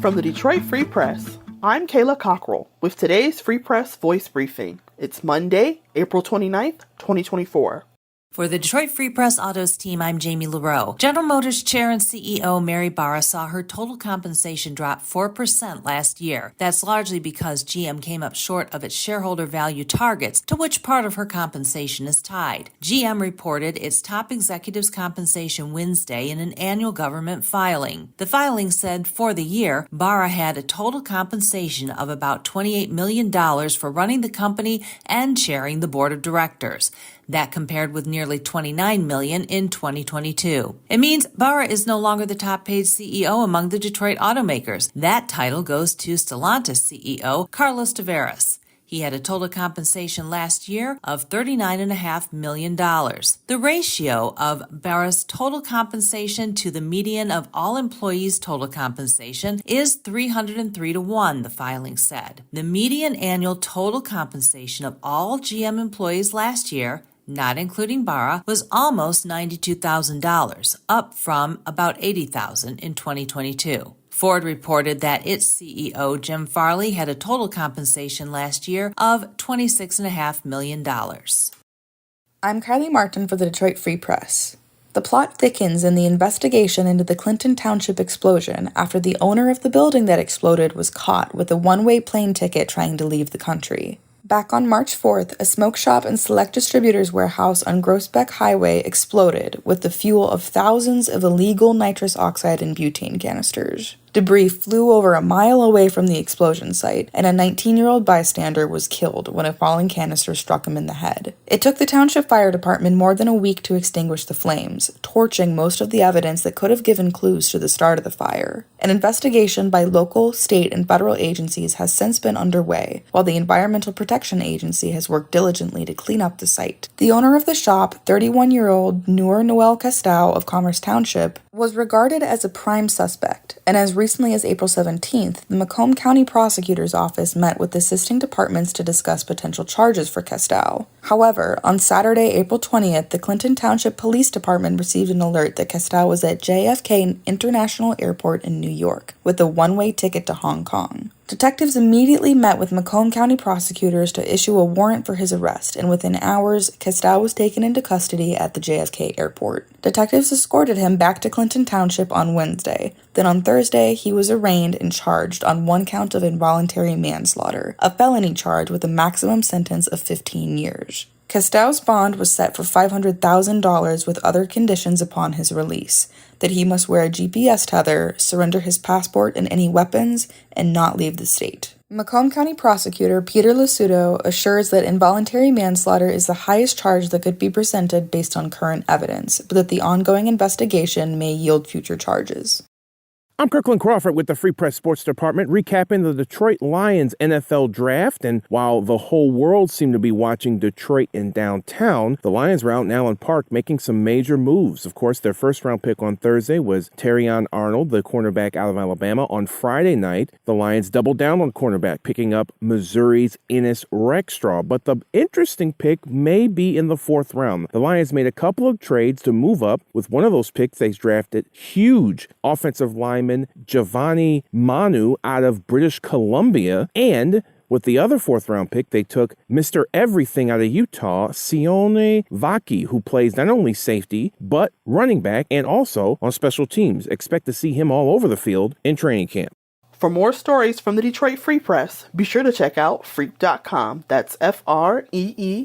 From the Detroit Free Press, I'm Kayla Cockrell with today's Free Press Voice Briefing. It's Monday, April 29th, 2024. For the Detroit Free Press Autos team, I'm Jamie LaRoe. General Motors Chair and CEO Mary Barra saw her total compensation drop 4% last year. That's largely because GM came up short of its shareholder value targets, to which part of her compensation is tied. GM reported its top executives' compensation Wednesday in an annual government filing. The filing said for the year, Barra had a total compensation of about $28 million for running the company and chairing the board of directors. That compared with nearly $29 million in 2022. It means Barra is no longer the top-paid CEO among the Detroit automakers. That title goes to Stellantis CEO Carlos Tavares. He had a total compensation last year of $39.5 million. The ratio of Barra's total compensation to the median of all employees' total compensation is 303-1, the filing said. The median annual total compensation of all GM employees last year, not including Barra, was almost $92,000, up from about $80,000 in 2022. Ford reported that its CEO, Jim Farley, had a total compensation last year of $26.5 million. I'm Kylie Martin for the Detroit Free Press. The plot thickens in the investigation into the Clinton Township explosion after the owner of the building that exploded was caught with a one-way plane ticket trying to leave the country. Back on March 4th, a smoke shop and select distributors warehouse on Groesbeck Highway exploded with the fuel of thousands of illegal nitrous oxide and butane canisters. Debris flew over a mile away from the explosion site, and a 19-year-old bystander was killed when a falling canister struck him in the head. It took the Township Fire Department more than a week to extinguish the flames, torching most of the evidence that could have given clues to the start of the fire. An investigation by local, state, and federal agencies has since been underway, while the Environmental Protection Agency has worked diligently to clean up the site. The owner of the shop, 31-year-old Noor Noel Castow of Commerce Township, was regarded as a prime suspect, and as recently as April 17th, the Macomb County Prosecutor's Office met with assisting departments to discuss potential charges for Castow. However, on Saturday, April 20th, the Clinton Township Police Department received an alert that Castow was at JFK International Airport in New York with a one-way ticket to Hong Kong. Detectives immediately met with Macomb County prosecutors to issue a warrant for his arrest, and within hours, Castow was taken into custody at the JFK airport. Detectives escorted him back to Clinton Township on Wednesday. Then on Thursday, he was arraigned and charged on one count of involuntary manslaughter, a felony charge with a maximum sentence of 15 years. Castow's bond was set for $500,000 with other conditions upon his release, that he must wear a GPS tether, surrender his passport and any weapons, and not leave the state. Macomb County Prosecutor Peter Lasudo assures that involuntary manslaughter is the highest charge that could be presented based on current evidence, but that the ongoing investigation may yield future charges. I'm Kirkland Crawford with the Free Press Sports Department, recapping the Detroit Lions NFL draft. And while the whole world seemed to be watching Detroit in downtown, the Lions were out in Allen Park making some major moves. Of course, their first-round pick on Thursday was Terrion Arnold, the cornerback out of Alabama. On Friday night, the Lions doubled down on cornerback, picking up Missouri's Ennis Rexstraw. But the interesting pick may be in the fourth round. The Lions made a couple of trades to move up. With one of those picks, they drafted huge offensive lineman Giovanni Manu out of British Columbia, and with the other fourth-round pick, they took Mr. Everything out of Utah, Sione Vaki, who plays not only safety, but running back and also on special teams. Expect to see him all over the field in training camp. For more stories from the Detroit Free Press, be sure to check out freep.com. That's FREEP.com.